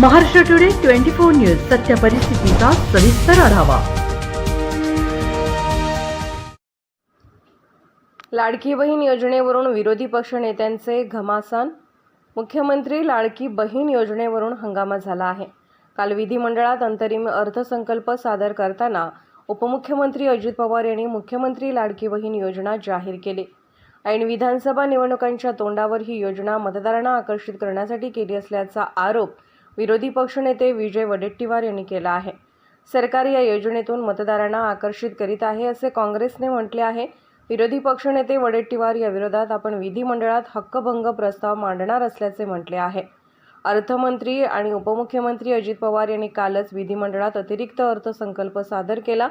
Maharashtra today 24 news सत्य परिस्थितीचा सविस्तर आढावा। लाडकी बहीण योजनेवरून विरोधी पक्ष नेत्यांचे घमासान। मुख्यमंत्री लाडकी बहीण योजनेवरून हंगामा झाला आहे। काल विधिमंडळात अंतरिम अर्थसंकल्प सादर करताना उपमुख्यमंत्री अजित पवार यांनी मुख्यमंत्री लाडकी बहीण योजना जाहीर केली। ऐन विधानसभा निवडणुकांच्या तोंडावर ही योजना मतदारांना आकर्षित करण्यासाठी केली असल्याचा आरोप विरोधी पक्षनेते विजय वडेट्टीवार यांनी केला आहे। सरकार या योजनेतून मतदारांना आकर्षित करीत आहे असे काँग्रेसने म्हटले आहे। विरोधी पक्षनेते वडेट्टीवार या विरोधात आपण विधिमंडळात हक्कभंग प्रस्ताव मांडणार असल्याचे म्हटले आहे। अर्थमंत्री आणि उपमुख्यमंत्री अजित पवार यांनी कालच विधिमंडळात अतिरिक्त अर्थसंकल्प सादर केला।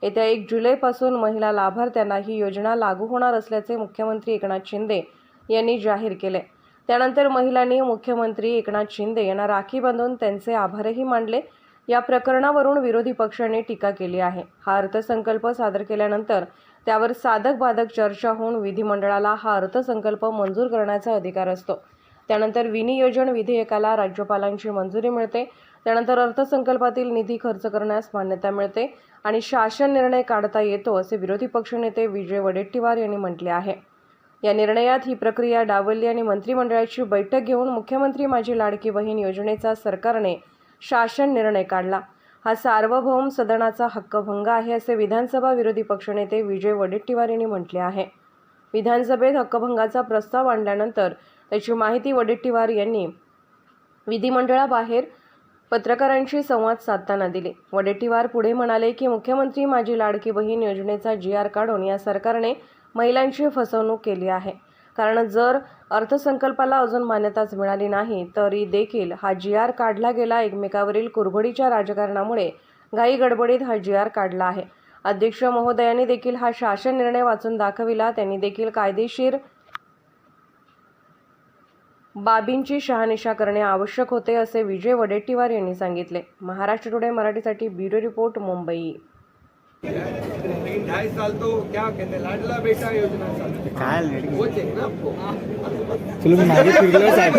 येत्या 1 जुलैपासून महिला लाभार्थ्यांना ही योजना लागू होणार असल्याचे मुख्यमंत्री एकनाथ शिंदे यांनी जाहीर केले। त्यानंतर महिलांनी मुख्यमंत्री एकनाथ शिंदे यांना राखी बांधून त्यांचे आभारही मानले। या प्रकरणावरून विरोधी पक्षाने टीका केली आहे। हा अर्थसंकल्प सादर केल्यानंतर त्यावर साधक बाधक चर्चा होऊन विधिमंडळाला हा अर्थसंकल्प मंजूर करण्याचा अधिकार असतो। त्यानंतर विनियोजन विधेयकाला राज्यपालांची मंजुरी मिळते। त्यानंतर अर्थसंकल्पातील निधी खर्च करण्यास मान्यता मिळते आणि शासन निर्णय काढता येतो असे विरोधी पक्षनेते विजय वडेट्टीवार यांनी म्हटले आहे। या निर्णयात ही प्रक्रिया डावलली आणि मंत्रिमंडळाची बैठक घेऊन मुख्यमंत्री माझी लाडकी बहीण योजनेचा सरकारने शासन निर्णय काढला। हा सार्वभौम सदनाचा हक्कभंग आहे असे विधानसभा विरोधी पक्षनेते विजय वडेट्टीवार यांनी म्हटले आहे। विधानसभेत हक्कभंगाचा प्रस्ताव आणल्यानंतर त्याची माहिती वडेट्टीवार यांनी विधिमंडळाबाहेर पत्रकारांशी संवाद साधताना दिली। वडेट्टीवार पुढे म्हणाले की मुख्यमंत्री माझी लाडकी बहीण योजनेचा GR काढून या सरकारने महिलांची फसवणूक केली आहे। कारण जर अर्थसंकल्पाला अजून मान्यताच मिळाली नाही तरी देखील हा GR काढला गेला। एकमेकावरील कुरघोडीच्या राजकारणामुळे घाई गडबडीत हा GR काढला आहे। अध्यक्ष महोदयांनी देखील हा शासन निर्णय वाचून दाखविला। त्यांनी देखील कायदेशीर बाबींची शहानिशा करणे आवश्यक होते असे विजय वडेट्टीवार यांनी सांगितले। महाराष्ट्र टुडे मराठीसाठी ब्युरो रिपोर्ट, मुंबई। 2.5 साल तो क्या कहते हैं लाडला बेटा योजना वो चाहिए ना आपको। चलो मैं मागे फिरलो साहेब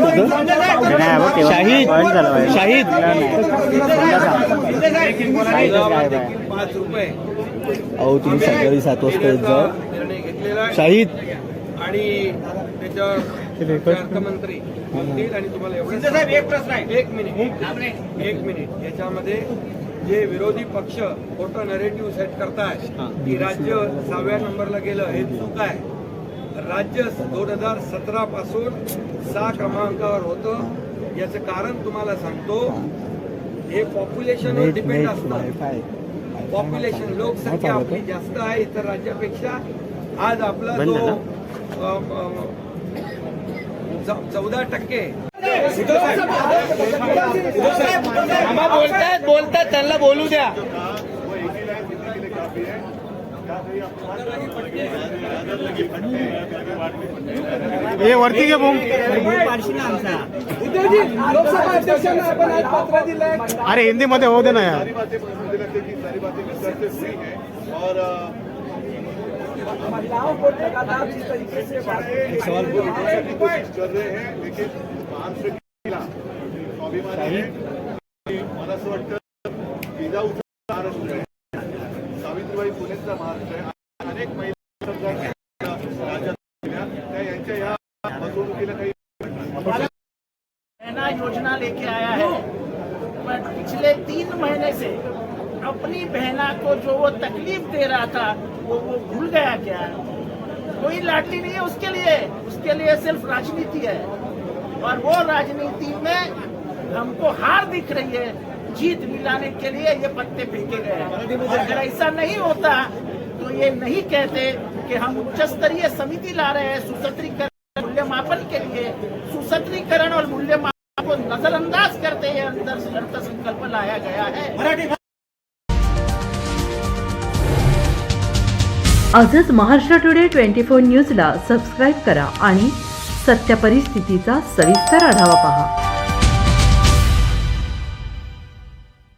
शाहिद शाहिद 5 रुपये अहो तुम्ही सकाळी 7 वाजता येत जा निर्णय घेतलेला आहे शाहिद आणि त्याच्यावर अर्थमंत्री म्हणतील आणि तुम्हाला एवढं साहेब एक प्रश्न आहे। एक मिनिट याच्यामध्ये जे विरोधी पक्ष खोटं नरेटिव्ह सेट करताय की राज्य 6व्या नंबरला गेलं हे चूक आहे। राज्य 2017 पासून 6 क्रमांकावर होतं। याचं कारण तुम्हाला सांगतो, हे पॉप्युलेशनवर डिपेंड असतं। पॉप्युलेशन लोकसंख्या आपली जास्त आहे इतर राज्यापेक्षा। आज आपला जो 14% बोलतात त्यांना बोलू द्या। हे वरती घे बोम अरे हिंदी मध्ये होऊ दे ना यार। महिलाओं को लगातार जिस तरीके से सवाल कर रहे हैं, लेकिन मला असं वाटतं जिजाऊचा महाराष्ट्र आहे, सावित्रीबाई फुलेंचा महाराष्ट्र आहे। अनेक महिला राज्यात त्या यांच्या या फसवणुकीला काही योजना लेके आया है। पर पिछले 3 महीने से अपनी बहना को जो वो तकलीफ दे रहा था वो भूल गया क्या? कोई लाडली नहीं है उसके लिए सिर्फ राजनीति है और वो राजनीति में हमको हार दिख रही है। जीत दिलाने के लिए ये पत्ते फेंके गए हैं। अगर ऐसा नहीं होता तो ये नहीं कहते कि हम उच्च स्तरीय समिति ला रहे हैं सुसूत्रीकरण मूल्यमापन के लिए। सुसूत्रीकरण और मूल्यमापन को नजरअंदाज करते हुए अंदर अर्थसंकल्प लाया गया है। आजच महाराष्ट्र टुडे 24 न्यूजला सबस्क्राईब करा आणि सत्य परिस्थितीचा सविस्तर आढावा पहा।